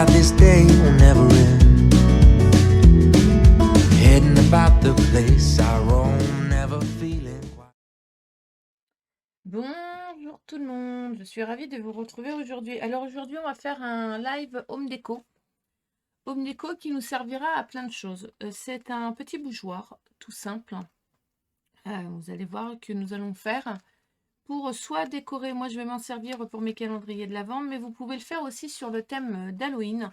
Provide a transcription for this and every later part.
glad this day will never end. Heading about the place I roam, never feeling quite. Bonjour tout le monde, je suis ravie de vous retrouver aujourd'hui. Alors aujourd'hui, on va faire un live home déco. Home déco qui nous servira à plein de choses. C'est un petit bougeoir tout simple. Vous allez voir que nous allons faire pour soit décorer, moi je vais m'en servir pour mes calendriers de l'Avent, mais vous pouvez le faire aussi sur le thème d'Halloween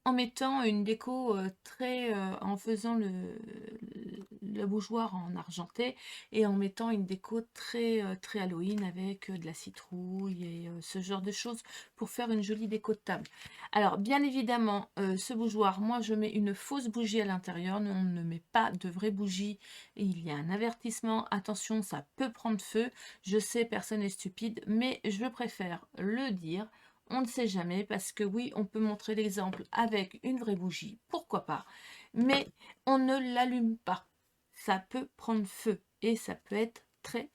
en mettant une déco en faisant le bougeoir en argenté et en mettant une déco très Halloween avec de la citrouille et ce genre de choses pour faire une jolie déco de table. Alors bien évidemment, ce bougeoir, moi je mets une fausse bougie à l'intérieur, on ne met pas de vraie bougie et il y a un avertissement, attention ça peut prendre feu, je sais personne n'est stupide, mais je préfère le dire. On ne sait jamais parce que oui, on peut montrer l'exemple avec une vraie bougie, pourquoi pas, mais on ne l'allume pas. Ça peut prendre feu et ça peut être très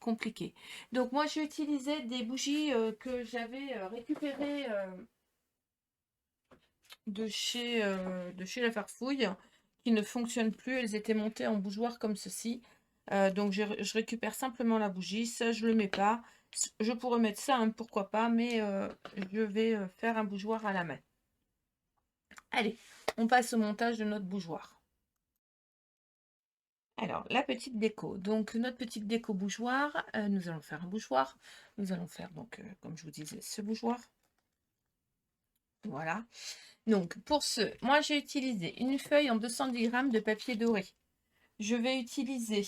compliqué. Donc moi j'ai utilisé des bougies que j'avais récupérées de chez La Farfouille qui ne fonctionnent plus. Elles étaient montées en bougeoir comme ceci. Donc je récupère simplement la bougie. Ça je le mets pas. Je pourrais mettre ça, hein, pourquoi pas, mais je vais faire un bougeoir à la main. Allez, on passe au montage de notre bougeoir. Alors, la petite déco. Donc, notre petite déco bougeoir, nous allons faire un bougeoir. Nous allons faire, donc, comme je vous disais, ce bougeoir. Voilà. Donc, pour ce, moi, j'ai utilisé une feuille en 210 grammes de papier doré. Je vais utiliser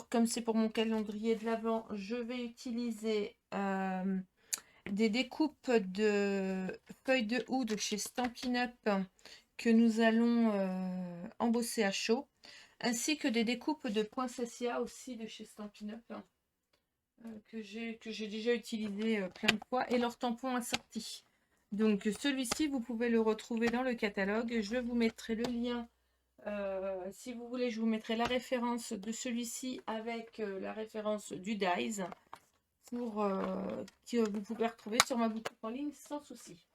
comme c'est pour mon calendrier de l'Avent, je vais utiliser des découpes de feuilles de houx de chez Stampin' Up que nous allons embosser à chaud, ainsi que des découpes de poinsettia aussi de chez Stampin' Up que j'ai déjà utilisé plein de fois, et leur tampon assorti. Donc celui-ci, vous pouvez le retrouver dans le catalogue. Je vous mettrai le lien. Si vous voulez, je vous mettrai la référence de celui-ci avec la référence du Dies pour que vous pouvez retrouver sur ma boutique en ligne sans souci.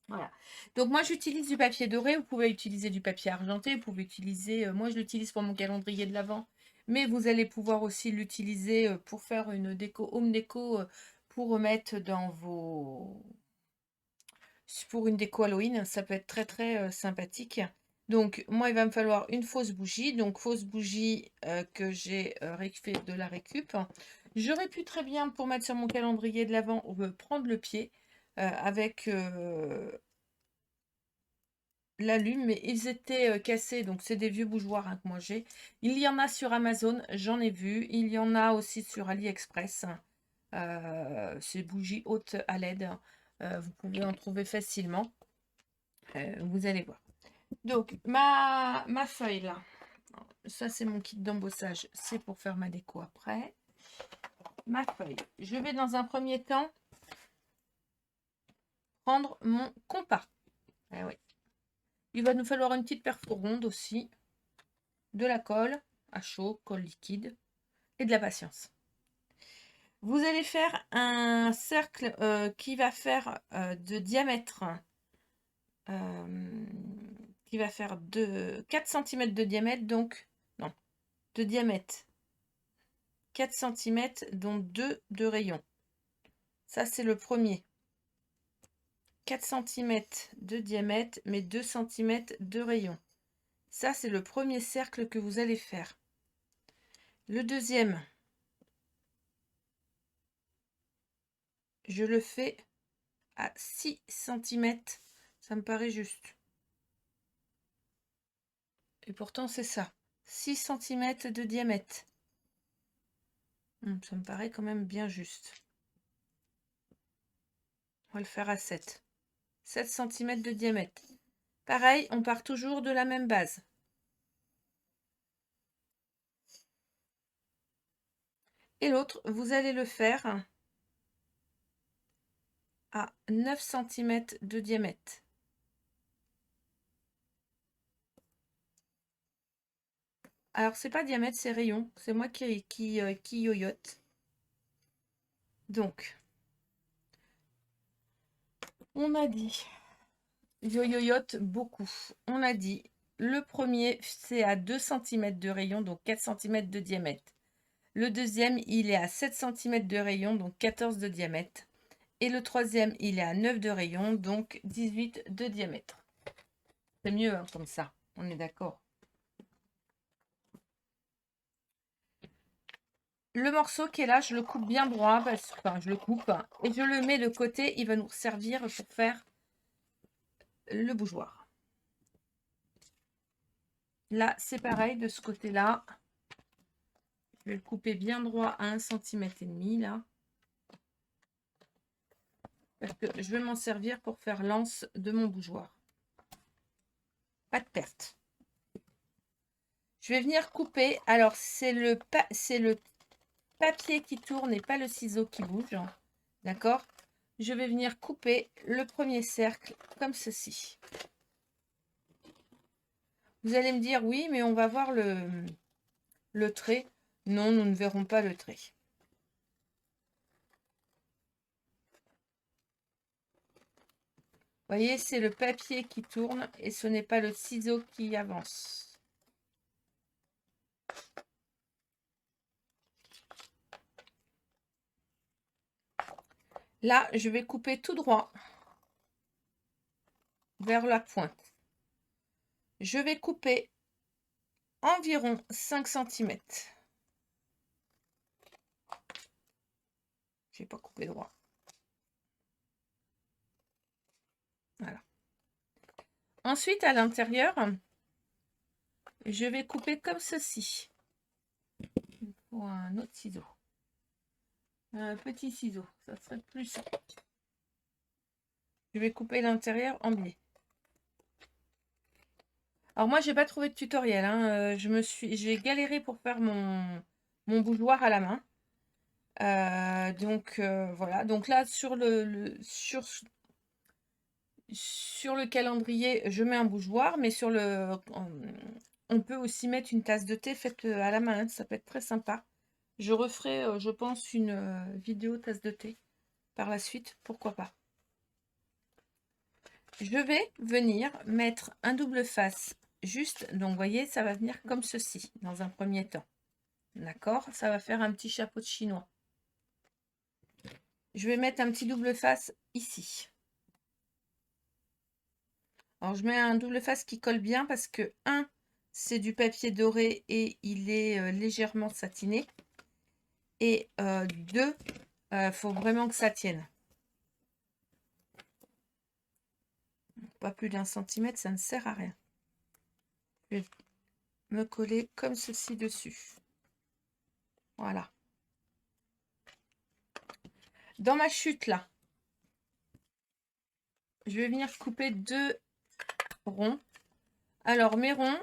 Voilà. Donc moi j'utilise du papier doré, vous pouvez utiliser du papier argenté, vous pouvez utiliser, moi je l'utilise pour mon calendrier de l'Avent, mais vous allez pouvoir aussi l'utiliser pour faire une déco, home déco, pour remettre dans pour une déco Halloween, ça peut être très sympathique. Donc moi il va me falloir une fausse bougie, donc fausse bougie que j'ai fait de la récup. J'aurais pu très bien, pour mettre sur mon calendrier de l'Avent, prendre le pied avec l'allume, mais ils étaient cassés, donc c'est des vieux bougeoirs, hein, que moi j'ai. Il y en a sur Amazon, j'en ai vu. Il y en a aussi sur AliExpress. Ces bougies hautes à LED, vous pouvez en trouver facilement. Vous allez voir. Donc, ma feuille là, ça c'est mon kit d'embossage, c'est pour faire ma déco après. Ma feuille, je vais dans un premier temps prendre mon compas. Eh oui. Il va nous falloir une petite perfo ronde aussi, de la colle à chaud, colle liquide, et de la patience. Vous allez faire un cercle qui va faire de diamètre, qui va faire 4 cm de diamètre, donc, non, de diamètre 4 cm, dont 2 de rayon. Ça, c'est le premier. 4 cm de diamètre, mais 2 cm de rayon. Ça, c'est le premier cercle que vous allez faire. Le deuxième, je le fais à 6 cm. Ça me paraît juste. Et pourtant, c'est ça. 6 cm de diamètre. Ça me paraît quand même bien juste. On va le faire à 7. 7 cm de diamètre. Pareil, on part toujours de la même base. Et l'autre, vous allez le faire à 9 cm de diamètre. Alors, c'est pas diamètre, c'est rayon. C'est moi qui yoyote. Donc, On a dit, yo-yo-yote beaucoup. On a dit, le premier, c'est à 2 cm de rayon, donc 4 cm de diamètre. Le deuxième, il est à 7 cm de rayon, donc 14 de diamètre. Et le troisième, il est à 9 de rayon, donc 18 de diamètre. C'est mieux hein, comme ça, on est d'accord. Le morceau qui est là, je le coupe bien droit, enfin je le coupe, et je le mets de côté, il va nous servir pour faire le bougeoir. Là, c'est pareil, de ce côté-là. Je vais le couper bien droit à 1,5 cm là. Parce que je vais m'en servir pour faire l'anse de mon bougeoir. Pas de perte. Je vais venir couper. Alors, c'est le papier qui tourne et pas le ciseau qui bouge. D'accord? Je vais venir couper le premier cercle comme ceci. Vous allez me dire, oui, mais on va voir le trait. Non, nous ne verrons pas le trait. Vous voyez, c'est le papier qui tourne et ce n'est pas le ciseau qui avance. Là, je vais couper tout droit vers la pointe. Je vais couper environ 5 cm. Je n'ai pas coupé droit. Voilà. Ensuite, à l'intérieur, je vais couper comme ceci. Pour un autre ciseau. Un petit ciseau, ça serait plus simple. Je vais couper l'intérieur en biais. Alors moi, j'ai pas trouvé de tutoriel. Hein. J'ai galéré pour faire mon bougeoir à la main. Voilà. Donc là, sur le calendrier, je mets un bougeoir, mais on peut aussi mettre une tasse de thé faite à la main. Hein. Ça peut être très sympa. Je referai, je pense, une vidéo tasse de thé par la suite. Pourquoi pas. Je vais venir mettre un double face juste. Donc, vous voyez, ça va venir comme ceci dans un premier temps. D'accord? Ça va faire un petit chapeau de chinois. Je vais mettre un petit double face ici. Alors, je mets un double face qui colle bien parce que, c'est du papier doré et il est légèrement satiné. Et 2, faut vraiment que ça tienne. Pas plus d'1 centimètre, ça ne sert à rien. Je vais me coller comme ceci dessus. Voilà. Dans ma chute là, je vais venir couper 2 ronds. Alors mes ronds,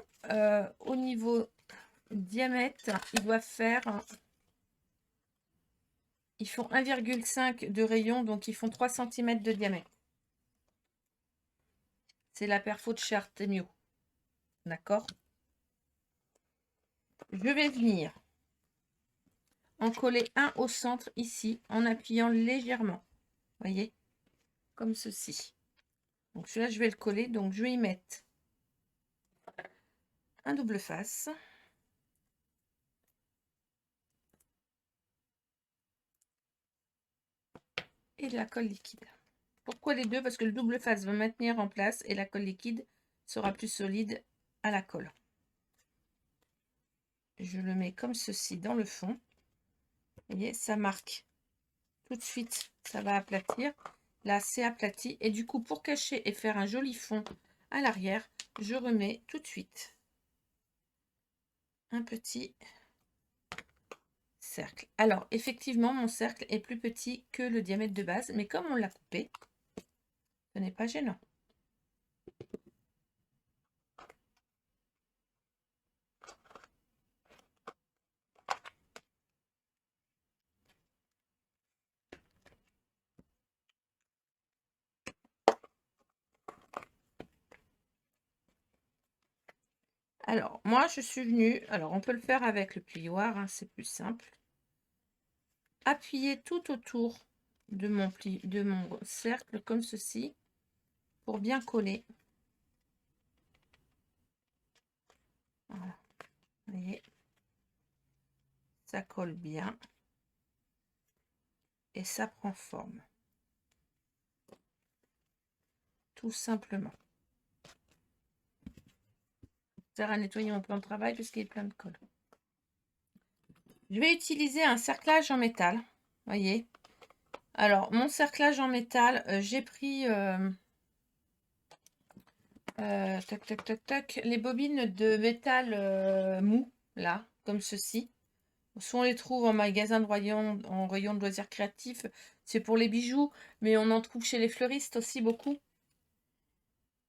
au niveau diamètre, ils doivent faire, ils font 1,5 de rayon, donc ils font 3 cm de diamètre. C'est la perfo de chez Artemio. D'accord? Je vais venir en coller un au centre ici, en appuyant légèrement. Vous voyez? Comme ceci. Donc celui-là, je vais le coller. Donc je vais y mettre un double face. Et de la colle liquide. Pourquoi les deux? Parce que le double face va maintenir en place et la colle liquide sera plus solide à la colle. Je le mets comme ceci dans le fond. Vous voyez, ça marque. Tout de suite, ça va aplatir. Là, c'est aplati. Et du coup, pour cacher et faire un joli fond à l'arrière, je remets tout de suite un petit cercle. Alors, effectivement, mon cercle est plus petit que le diamètre de base, mais comme on l'a coupé, ce n'est pas gênant. Alors, moi, je suis venue, alors on peut le faire avec le plioir, hein, c'est plus simple. Appuyer tout autour de mon cercle comme ceci. pour bien coller. Voilà, vous voyez, ça colle bien et ça prend forme. Tout simplement. Ça à nettoyer mon plan de travail parce qu'il est plein de colle. Je vais utiliser un cerclage en métal. Voyez. Alors, mon cerclage en métal, j'ai pris tac, tac, tac, tac, les bobines de métal mou, là, comme ceci. Soit on les trouve en magasin en rayon de loisirs créatifs. C'est pour les bijoux, mais on en trouve chez les fleuristes aussi beaucoup.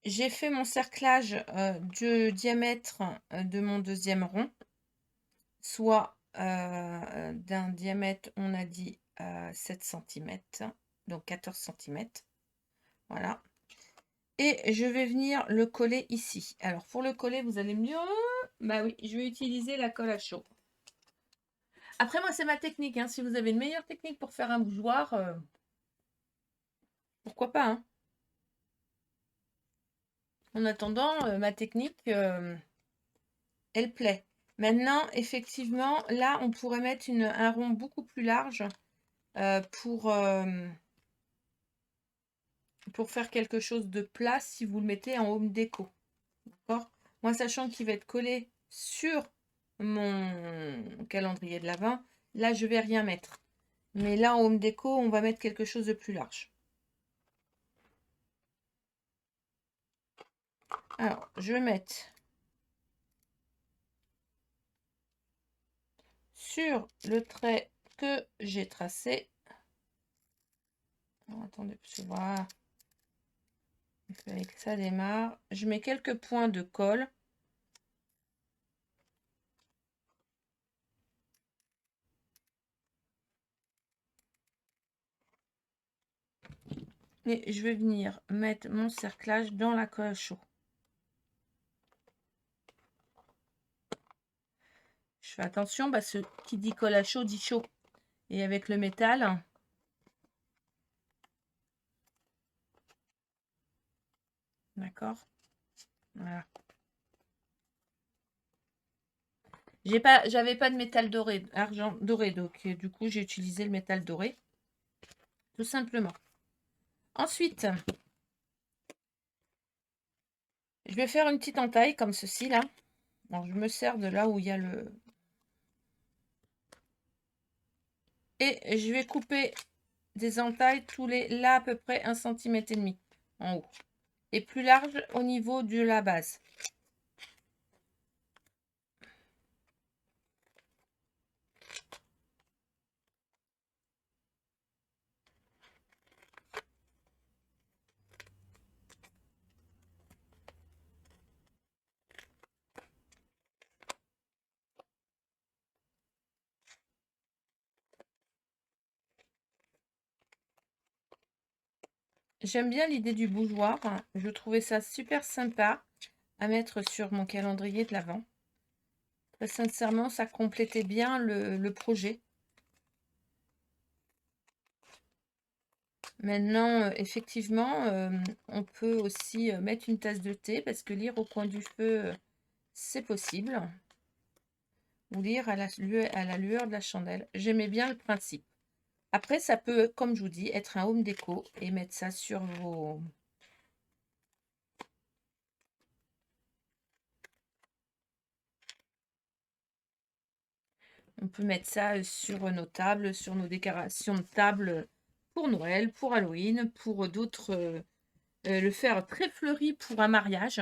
J'ai fait mon cerclage du diamètre de mon deuxième rond, soit d'un diamètre, on a dit 7 cm, donc 14 cm. Voilà. Et je vais venir le coller ici. Alors pour le coller, vous allez me dire, oh, bah oui, je vais utiliser la colle à chaud. Après moi, c'est ma technique, hein. Si vous avez une meilleure technique pour faire un bougeoir, pourquoi pas, hein. En attendant, ma technique, elle plaît. Maintenant, effectivement, là, on pourrait mettre un rond beaucoup plus large pour faire quelque chose de plat si vous le mettez en home déco. D'accord? Moi, sachant qu'il va être collé sur mon calendrier de l'Avent, là, je vais rien mettre. Mais là, en home déco, on va mettre quelque chose de plus large. Alors, je vais mettre sur le trait que j'ai tracé. Alors, attendez, parce que voilà. Il fallait que ça démarre. Je mets quelques points de colle. Et je vais venir mettre mon cerclage dans la colle à chaud. Je fais attention parce que qui dit colle à chaud dit chaud. Et avec le métal, d'accord, voilà. J'avais pas de métal doré, argent doré, donc du coup j'ai utilisé le métal doré, tout simplement. Ensuite, je vais faire une petite entaille comme ceci là. Alors je me sers de là où il y a le... Et je vais couper des entailles tous les... Là à peu près 1,5 cm en haut. Et plus large au niveau de la base. J'aime bien l'idée du bougeoir. Je trouvais ça super sympa à mettre sur mon calendrier de l'Avent. Très sincèrement, ça complétait bien le projet. Maintenant, effectivement, on peut aussi mettre une tasse de thé parce que lire au coin du feu, c'est possible. Ou lire à la lueur de la chandelle. J'aimais bien le principe. Après, ça peut, comme je vous dis, être un home déco et mettre ça sur vos... On peut mettre ça sur nos tables, sur nos décorations de table pour Noël, pour Halloween, pour d'autres... le faire très fleuri pour un mariage.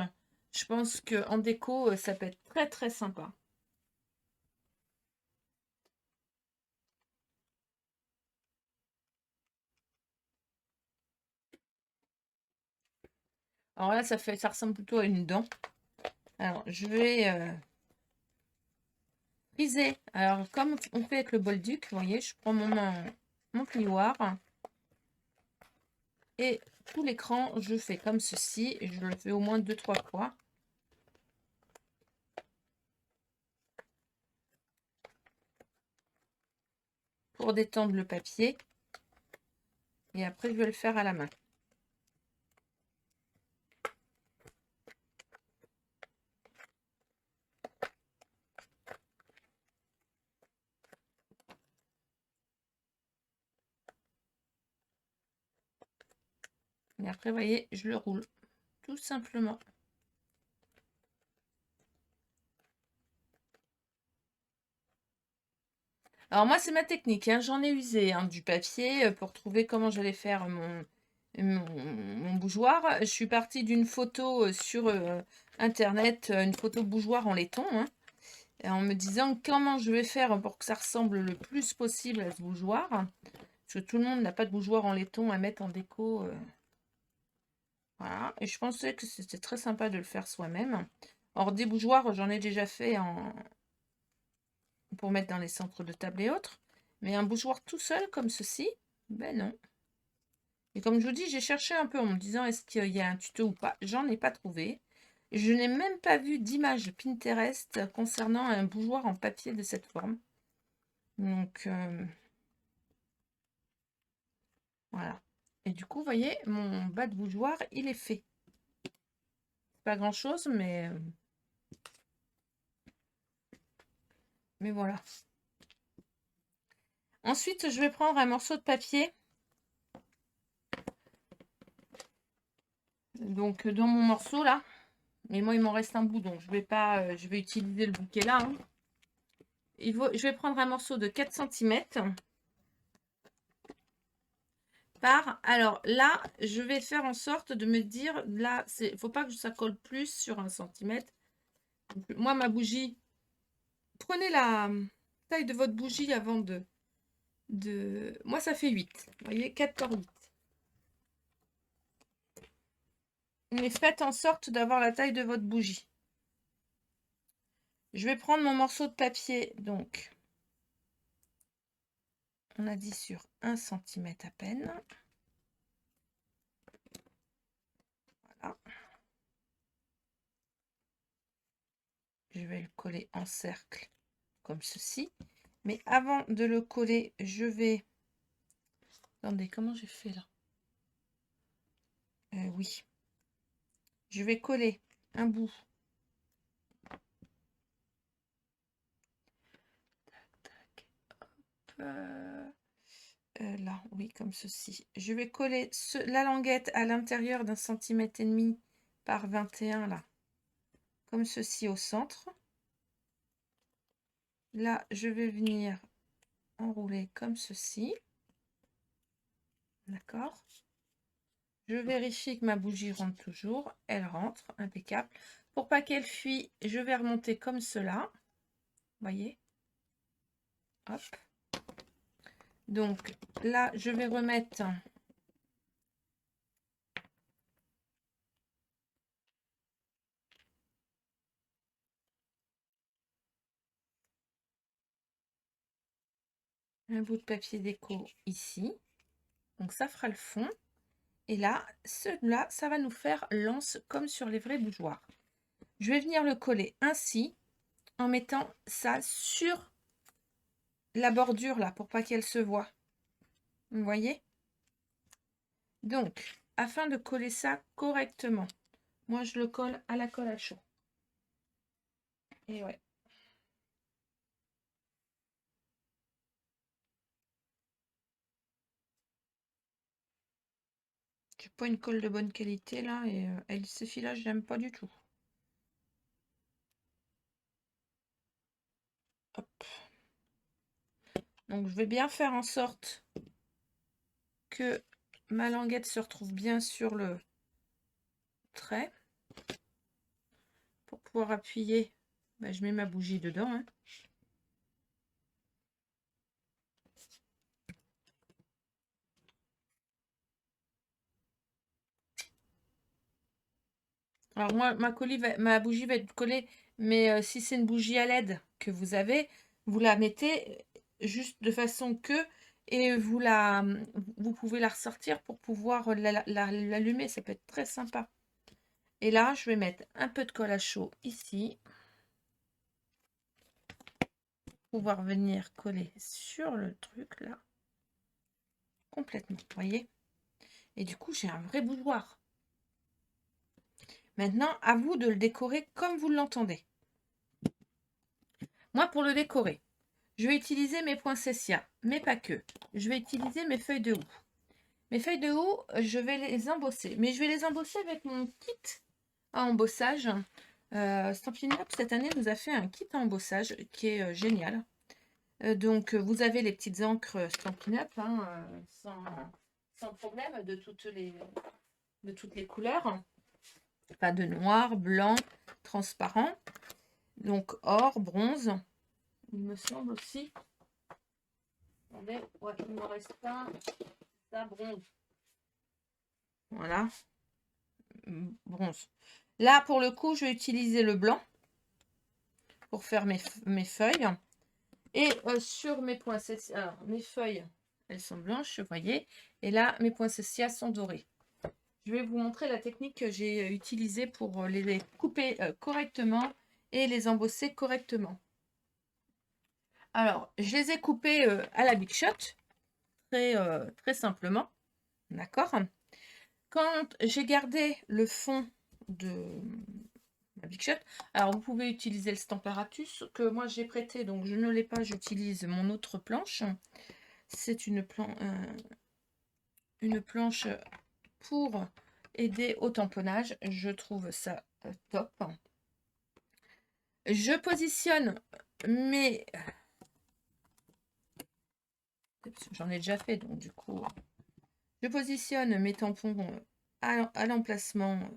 Je pense qu'en déco, ça peut être très très sympa. Alors là, ça ressemble plutôt à une dent. Alors, je vais friser. Alors, comme on fait avec le bolduc, vous voyez, je prends mon plioir. Et tout l'écran, je fais comme ceci. Et je le fais au moins 2-3 fois. Pour détendre le papier. Et après, je vais le faire à la main. Et après, vous voyez, je le roule. Tout simplement. Alors moi, c'est ma technique, hein. J'en ai usé du papier pour trouver comment j'allais faire mon bougeoir. Je suis partie d'une photo sur Internet, une photo bougeoir en laiton, hein, et en me disant comment je vais faire pour que ça ressemble le plus possible à ce bougeoir. Parce que tout le monde n'a pas de bougeoir en laiton à mettre en déco. Voilà. Et je pensais que c'était très sympa de le faire soi-même. Or, des bougeoirs, j'en ai déjà fait pour mettre dans les centres de table et autres. Mais un bougeoir tout seul comme ceci, ben non. Et comme je vous dis, j'ai cherché un peu en me disant est-ce qu'il y a un tuto ou pas. J'en ai pas trouvé. Je n'ai même pas vu d'image Pinterest concernant un bougeoir en papier de cette forme. Donc, voilà. Et du coup, vous voyez, mon bas de bougeoir, il est fait. Pas grand-chose, mais voilà. Ensuite, je vais prendre un morceau de papier. Donc, dans mon morceau, là. Mais moi, il m'en reste un bout, donc je vais pas... je vais utiliser le bouquet là. Hein. Je vais prendre un morceau de 4 cm. Alors là, je vais faire en sorte de me dire, là, il faut pas que ça colle plus sur 1 cm. Moi, ma bougie, prenez la taille de votre bougie avant moi, ça fait 8. Vous voyez, 4 par 8. Mais faites en sorte d'avoir la taille de votre bougie. Je vais prendre mon morceau de papier, donc, on a dit sur 1 cm à peine. Voilà. Je vais le coller en cercle, comme ceci. Mais avant de le coller, je vais... Attendez, comment j'ai fait là? Oui. Je vais coller un bout. Là, oui, comme ceci. Je vais coller la languette à l'intérieur d'1,5 cm par 21 là. Comme ceci au centre. Là, je vais venir enrouler comme ceci. D'accord. Je vérifie que ma bougie rentre toujours. Elle rentre, impeccable. Pour pas qu'elle fuit, je vais remonter comme cela. Voyez. Hop. Donc là, je vais remettre un bout de papier déco ici. Donc ça fera le fond. Et là, celui-là, ça va nous faire l'anse comme sur les vrais bougeoirs. Je vais venir le coller ainsi, en mettant ça sur la bordure là, pour pas qu'elle se voie. Vous voyez? Donc, afin de coller ça correctement, moi je le colle à la colle à chaud. Et ouais. J'ai pas une colle de bonne qualité là, et ces filages, j'aime pas du tout. Hop. Donc je vais bien faire en sorte que ma languette se retrouve bien sur le trait. Pour pouvoir appuyer, je mets ma bougie dedans. Hein. Alors moi, ma bougie va être collée, mais si c'est une bougie à LED que vous avez, vous la mettez juste de façon que, et vous pouvez la ressortir pour pouvoir l'allumer. Ça peut être très sympa. Et là, je vais mettre un peu de colle à chaud ici. Pour pouvoir venir coller sur le truc là. Complètement, vous voyez. Et du coup, j'ai un vrai bougeoir. Maintenant, à vous de le décorer comme vous l'entendez. Moi, pour le décorer, je vais utiliser mes poinsettias, mais pas que. Je vais utiliser mes feuilles de houx. Mes feuilles de houx, je vais les embosser. Mais je vais les embosser avec mon kit à embossage. Stampin' Up, cette année, nous a fait un kit à embossage qui est génial. Donc, vous avez les petites encres Stampin' Up, hein, sans problème, de toutes les couleurs. Pas de noir, blanc, transparent. Donc, or, bronze. Il me semble aussi. Attendez, ouais, il ne me reste pas. Ça, bronze. Voilà. Bronze. Là, pour le coup, je vais utiliser le blanc pour faire mes feuilles. Et sur mes poinsettias, alors mes feuilles, elles sont blanches, vous voyez. Et là, mes poinsettias sont dorées. Je vais vous montrer la technique que j'ai utilisée pour les couper correctement et les embosser correctement. Alors, je les ai coupés à la Big Shot, très simplement. D'accord? Quand j'ai gardé le fond de la Big Shot, alors vous pouvez utiliser le Stamparatus que moi j'ai prêté, donc je ne l'ai pas, j'utilise mon autre planche. C'est une planche pour aider au tamponnage. Je trouve ça top. Je positionne mes... J'en ai déjà fait, donc du coup... Je positionne mes tampons à l'emplacement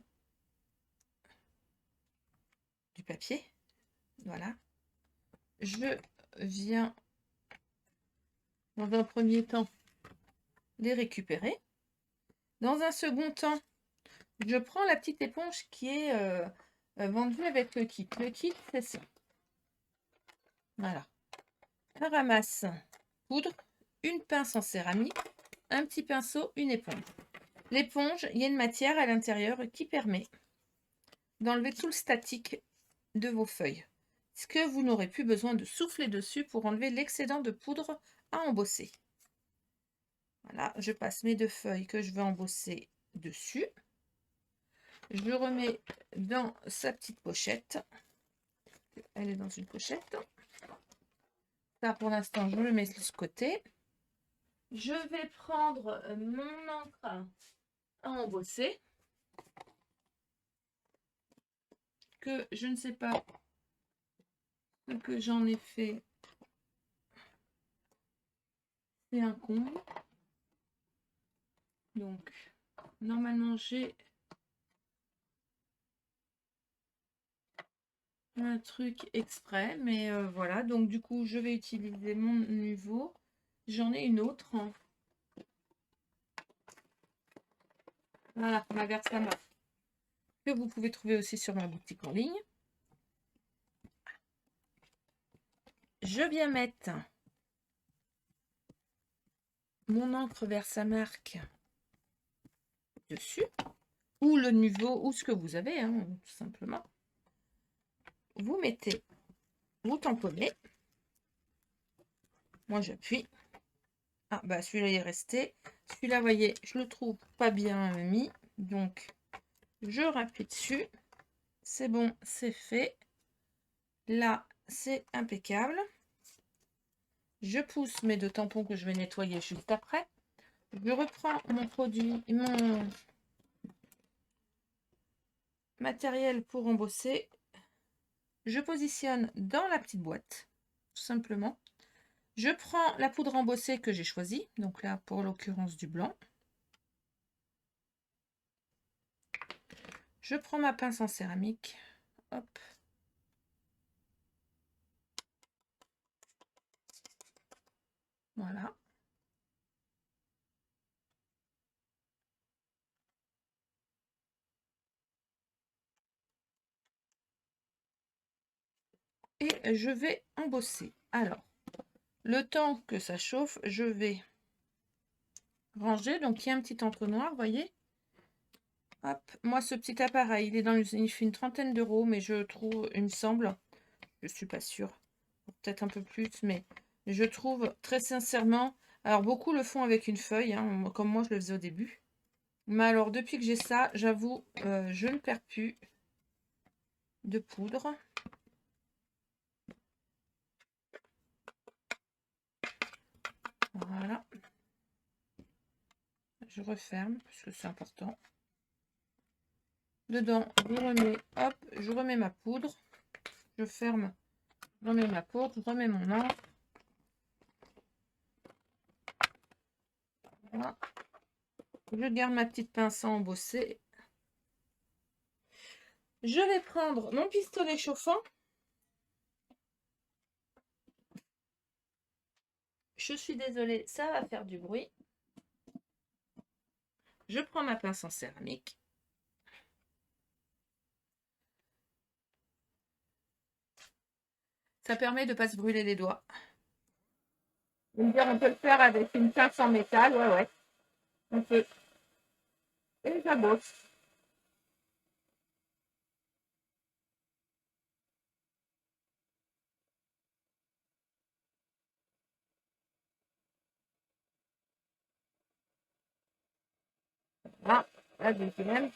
du papier. Voilà. Je viens, dans un premier temps, les récupérer. Dans un second temps, je prends la petite éponge qui est vendue avec le kit. Le kit, c'est ça. Voilà. Un ramasse poudre, une pince en céramique, un petit pinceau, une éponge. L'éponge, il y a une matière à l'intérieur qui permet d'enlever tout le statique de vos feuilles. Ce que vous n'aurez plus besoin de souffler dessus pour enlever l'excédent de poudre à embosser. Voilà, je passe mes 2 feuilles que je veux embosser dessus. Je remets dans sa petite pochette. Elle est dans une pochette. Ça, pour l'instant, je le mets de ce côté. Je vais prendre mon encre à embosser. Que je ne sais pas ce que j'en ai fait. C'est un comble. Donc, normalement, j'ai un truc exprès, mais voilà. Donc, du coup, je vais utiliser mon niveau. J'en ai une autre. Voilà, ma Versamark, que vous pouvez trouver aussi sur ma boutique en ligne. Je viens mettre mon encre Versamark dessus, ou le niveau, ou ce que vous avez, hein, tout simplement. Vous mettez, vous tamponnez. Moi, j'appuie. Ah, bah celui-là, il est resté. Celui-là, vous voyez, je le trouve pas bien mis. Donc, je rappuie dessus. C'est bon, c'est fait. Là, c'est impeccable. Je pousse mes 2 tampons que je vais nettoyer juste après. Je reprends mon produit, mon matériel pour embosser. Je positionne dans la petite boîte, tout simplement. Je prends la poudre embossée que j'ai choisie, donc là pour l'occurrence du blanc. Je prends ma pince en céramique. Hop. Voilà. Et je vais embosser. Alors, le temps que ça chauffe, je vais ranger. Donc, il y a un petit entonnoir, vous voyez. Hop. Moi, ce petit appareil, il fait une trentaine d'euros, mais je trouve, il me semble, je suis pas sûre, peut-être un peu plus, mais je trouve très sincèrement, alors beaucoup le font avec une feuille, hein, comme moi je le faisais au début. Mais alors, depuis que j'ai ça, j'avoue, je ne perds plus de poudre. Voilà. je referme parce que c'est important. Dedans, je remets, hop, je remets ma poudre. Je ferme, je remets ma poudre, je remets mon encre. Voilà. Je garde ma petite pince à embosser. Je vais prendre mon pistolet chauffant. Je suis désolée, ça va faire du bruit. Je prends ma pince en céramique. Ça permet de ne pas se brûler les doigts. Vous me dire, on peut le faire avec une pince en métal. Ouais, ouais. On peut. Et j'abosse. Voilà, la deuxième.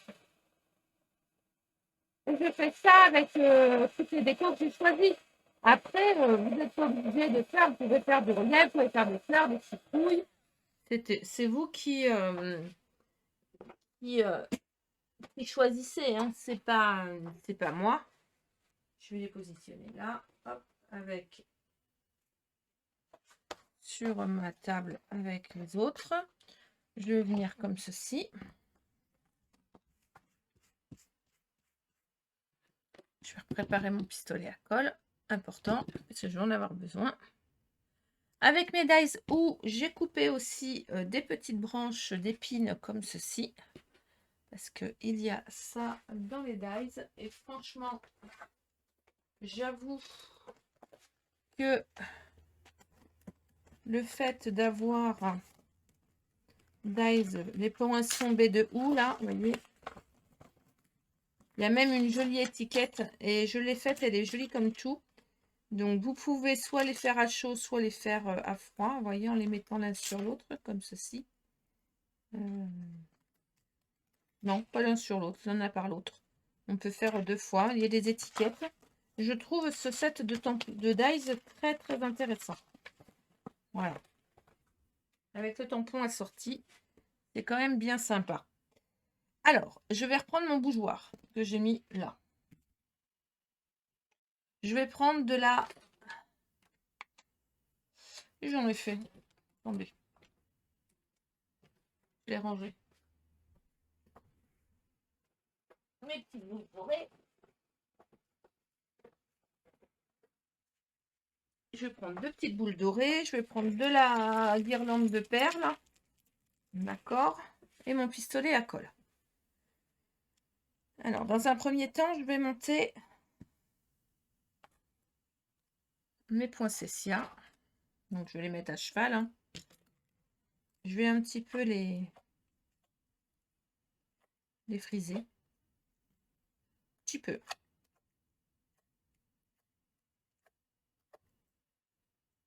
Et je fais ça avec toutes les décos que j'ai choisies. Après, vous n'êtes pas obligé de faire. Vous pouvez faire du relief, vous pouvez faire des fleurs, des citrouilles. C'est vous qui choisissez. Hein. C'est pas moi. Je vais les positionner là. Hop, avec sur ma table avec les autres. Je vais venir comme ceci. Je vais préparer mon pistolet à colle. Important, parce que je vais en avoir besoin. Avec mes dies où j'ai coupé aussi des petites branches d'épines comme ceci. Parce qu'il y a ça dans les dies. Et franchement, j'avoue que le fait d'avoir dies, les poinçons baie de houx, là, vous voyez, il y a même une jolie étiquette. Et je l'ai faite, elle est jolie comme tout. Donc, vous pouvez soit les faire à chaud, soit les faire à froid. Vous voyez, en les mettant l'un sur l'autre, comme ceci. Non, pas l'un sur l'autre, l'un par l'autre. On peut faire 2 fois. Il y a des étiquettes. Je trouve ce set de dies très, très intéressant. Voilà. Avec le tampon assorti, c'est quand même bien sympa. Alors, je vais reprendre mon bougeoir que j'ai mis là. Je vais prendre de la... J'en ai fait. Attendez. Je l'ai rangé. Mes petites boules dorées. Je vais prendre 2 petites boules dorées. Je vais prendre de la guirlande de perles. D'accord. Et mon pistolet à colle. Alors, dans un premier temps, je vais monter mes poinsettias. Donc, je vais les mettre à cheval. Hein. Je vais un petit peu les friser. Un petit peu.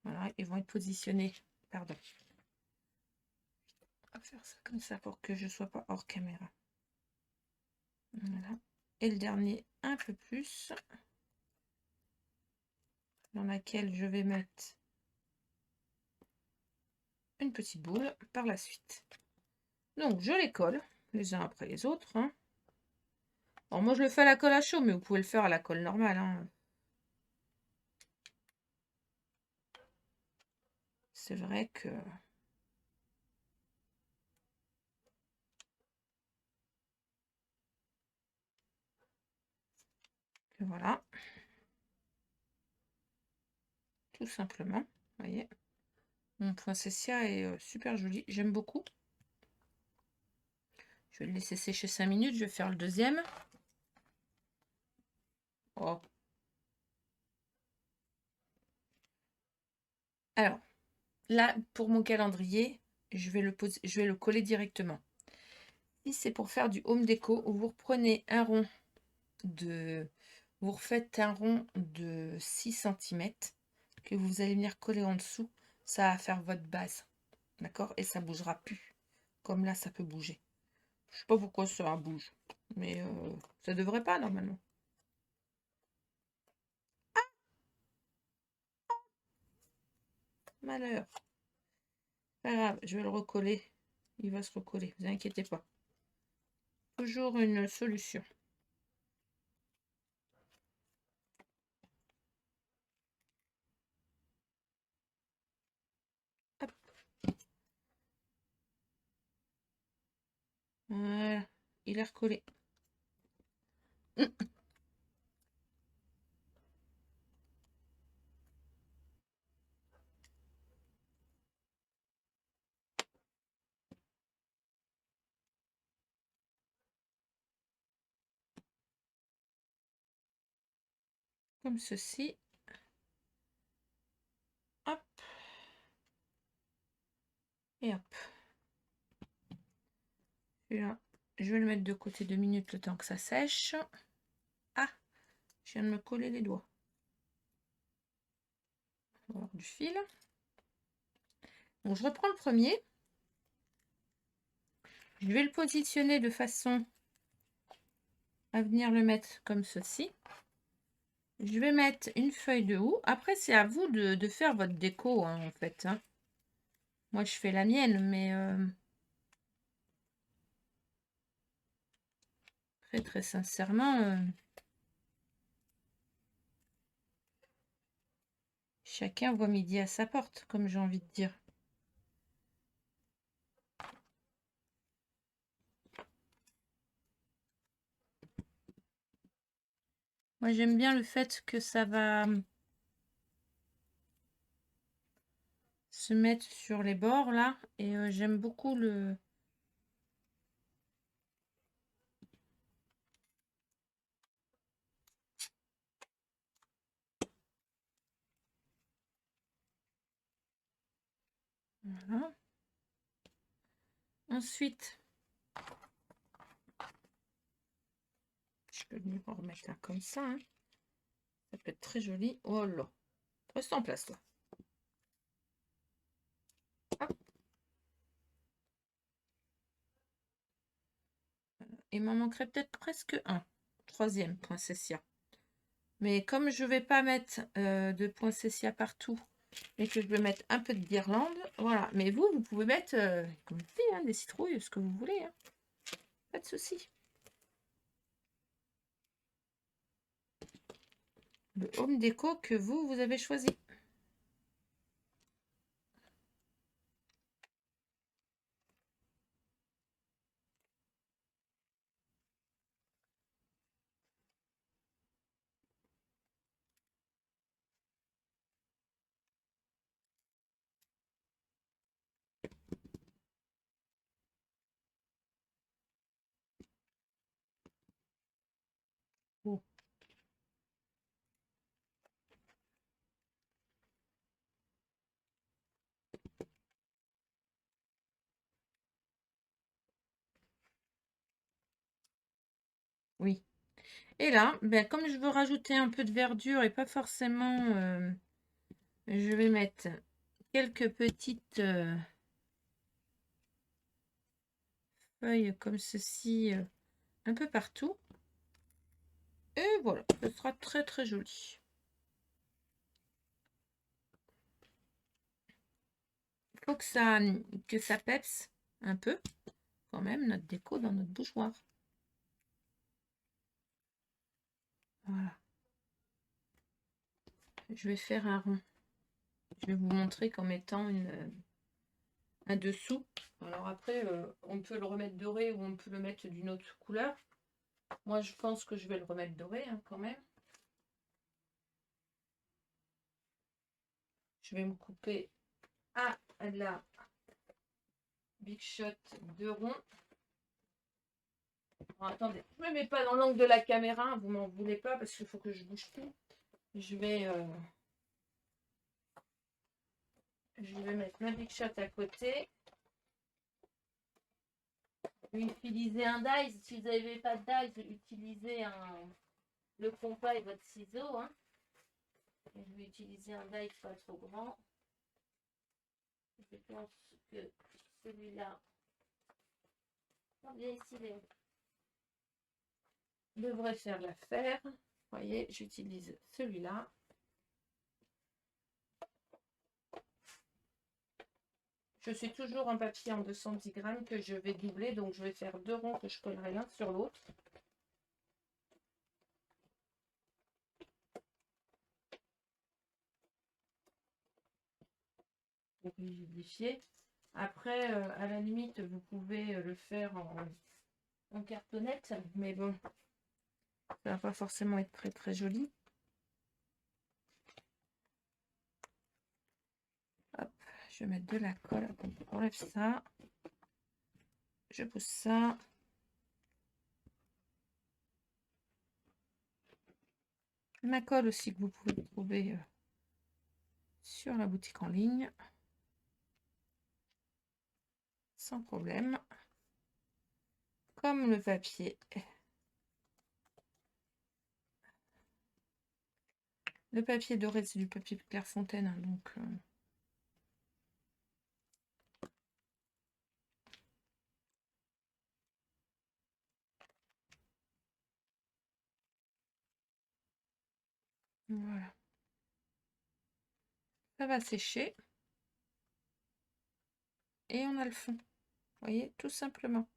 Voilà, ils vont être positionnés. Pardon. On va faire ça comme ça pour que je ne sois pas hors caméra. Voilà. Et le dernier, un peu plus. Dans laquelle je vais mettre une petite boule par la suite. Donc, je les colle les uns après les autres. Hein. Alors, moi, je le fais à la colle à chaud, mais vous pouvez le faire à la colle normale. Hein. C'est vrai que... voilà. Tout simplement. Vous voyez. Mon poinsettia est super joli. J'aime beaucoup. Je vais le laisser sécher 5 minutes. Je vais faire le deuxième. Oh. Alors, là, pour mon calendrier, je vais le coller directement. Si c'est pour faire du home déco, vous reprenez un rond de... Vous refaites un rond de 6 cm que vous allez venir coller en dessous. Ça va faire votre base. D'accord? Et ça ne bougera plus. Comme là, ça peut bouger. Je ne sais pas pourquoi ça bouge. Mais ça ne devrait pas normalement. Malheur. Pas grave, je vais le recoller il va se recoller, vous inquiétez pas. Toujours une solution. Hop. Voilà, il est recollé. Comme ceci. Hop. Et hop. Celui-là, je vais le mettre de côté 2 minutes le temps que ça sèche. Ah, je viens de me coller les doigts. On va avoir du fil. Donc je reprends le premier. Je vais le positionner de façon à venir le mettre comme ceci. Je vais mettre une feuille de houx. Après, c'est à vous de faire votre déco, hein, en fait. Hein. Moi, je fais la mienne, mais très sincèrement, chacun voit midi à sa porte, comme j'ai envie de dire. Moi, j'aime bien le fait que ça va se mettre sur les bords, là. Et j'aime beaucoup le... Voilà. Ensuite, je peux venir en remettre un comme ça. Hein. Ça peut être très joli. Oh là. Reste en place, toi. Hop. Il m'en manquerait peut-être presque un. Troisième poinsettia. Mais comme je ne vais pas mettre de poinsettia partout et que je vais mettre un peu de guirlande, voilà. Mais vous pouvez mettre, comme je dis, hein, des citrouilles, ce que vous voulez. Hein. Pas de souci. Le home déco que vous avez choisi. Oh. Oui. Et là, ben, comme je veux rajouter un peu de verdure et pas forcément... je vais mettre quelques petites feuilles comme ceci un peu partout. Et voilà, ce sera très joli. Il faut que ça pepse un peu quand même notre déco dans notre bougeoir. Voilà. Je vais faire un rond. Je vais vous montrer qu'en mettant un dessous. Alors après, on peut le remettre doré ou on peut le mettre d'une autre couleur. Moi, je pense que je vais le remettre doré hein, quand même. Je vais me couper à la Big Shot de rond. Bon, attendez, je ne me mets pas dans l'angle de la caméra, vous m'en voulez pas parce qu'il faut que je bouge tout. Je vais mettre ma Big Shot à côté. Je vais utiliser un dies. Si vous n'avez pas de dies, utilisez le compas et votre ciseau. Hein. Je vais utiliser un die pas trop grand. Je pense que celui-là, devrait faire l'affaire. Vous voyez, j'utilise celui-là. Je suis toujours en papier en 210 grammes que je vais doubler. Donc, je vais faire 2 ronds que je collerai l'un sur l'autre. Pour rigidifier. Après, à la limite, vous pouvez le faire en cartonnette. Mais bon, ça va pas forcément être très très joli. Hop, je vais mettre de la colle. On enlève ça. Je pousse ça. Ma colle aussi que vous pouvez trouver sur la boutique en ligne. Sans problème. Comme le papier. Le papier doré, c'est du papier Clairefontaine. Donc... voilà. Ça va sécher. Et on a le fond. Vous voyez, tout simplement.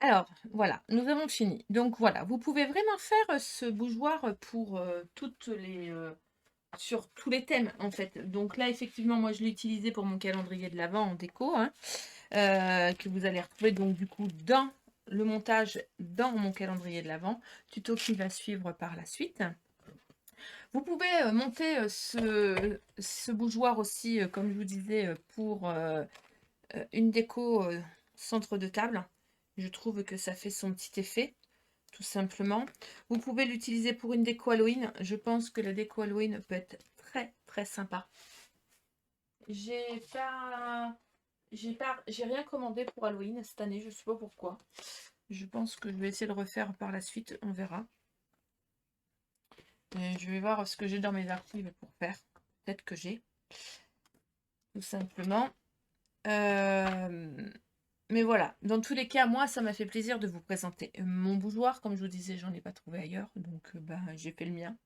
Alors, voilà, nous avons fini. Donc voilà, vous pouvez vraiment faire ce bougeoir pour toutes les... sur tous les thèmes, en fait. Donc là, effectivement, moi, je l'ai utilisé pour mon calendrier de l'Avent en déco, hein, que vous allez retrouver, donc, du coup, dans le montage, dans mon calendrier de l'Avent, tuto qui va suivre par la suite. Vous pouvez monter ce bougeoir aussi, comme je vous disais, pour une déco centre de table. Je trouve que ça fait son petit effet, tout simplement. Vous pouvez l'utiliser pour une déco Halloween. Je pense que la déco Halloween peut être très très sympa. J'ai rien commandé pour Halloween cette année, je ne sais pas pourquoi. Je pense que je vais essayer de le refaire par la suite, on verra. Et je vais voir ce que j'ai dans mes archives pour faire. Peut-être que j'ai. Tout simplement. Mais voilà, dans tous les cas, moi, ça m'a fait plaisir de vous présenter mon bougeoir. Comme je vous disais, j'en ai pas trouvé ailleurs. Donc, j'ai fait le mien.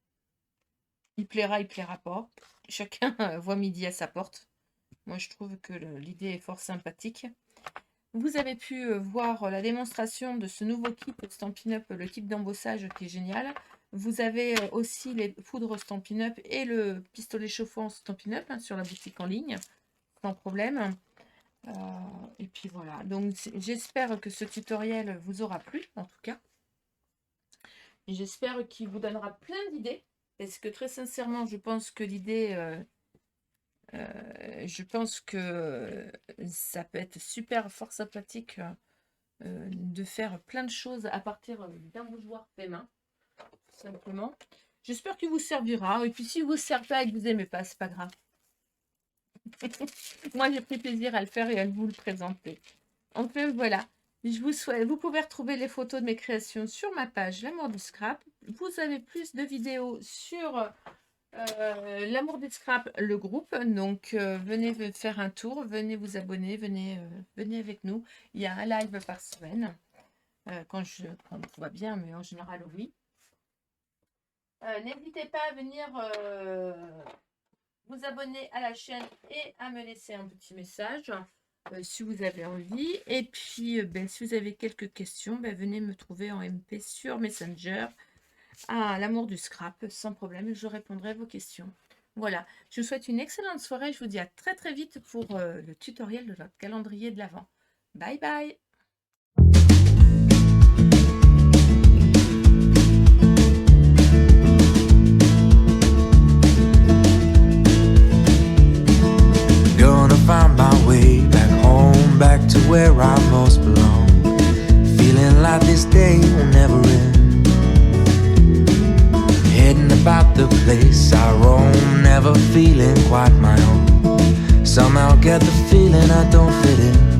Il plaira pas. Chacun voit midi à sa porte. Moi, je trouve que l'idée est fort sympathique. Vous avez pu voir la démonstration de ce nouveau kit Stampin' Up, le type d'embossage qui est génial. Vous avez aussi les poudres Stampin' Up et le pistolet chauffant Stampin' Up hein, sur la boutique en ligne, sans problème. Et puis voilà, donc j'espère que ce tutoriel vous aura plu, en tout cas. J'espère qu'il vous donnera plein d'idées, parce que très sincèrement, je pense que l'idée... je pense que ça peut être super fort sympathique de faire plein de choses à partir d'un bougeoir fait main, tout simplement. J'espère qu'il vous servira. Et puis si vous ne sert pas et que vous n'aimez pas, c'est pas grave. Moi, j'ai pris plaisir à le faire et à vous le présenter. Enfin, voilà. Je vous souhaite, vous pouvez retrouver les photos de mes créations sur ma page L'Amour du Scrap. Vous avez plus de vidéos sur... L'Amour des Scraps, le groupe, donc venez faire un tour, venez vous abonner, venez avec nous. Il y a un live par semaine, quand tout va bien, mais en général oui. N'hésitez pas à venir vous abonner à la chaîne et à me laisser un petit message si vous avez envie. Et puis, si vous avez quelques questions, venez me trouver en MP sur Messenger. L'Amour du Scrap, sans problème, je répondrai à vos questions. Voilà, je vous souhaite une excellente soirée. Je vous dis à très très vite pour le tutoriel de notre calendrier de l'Avent. Bye bye. Gonna find my way back home, back to where I most belong. Feeling like this day will never end. Heading about the place I roam, never feeling quite my own. Somehow get the feeling I don't fit in.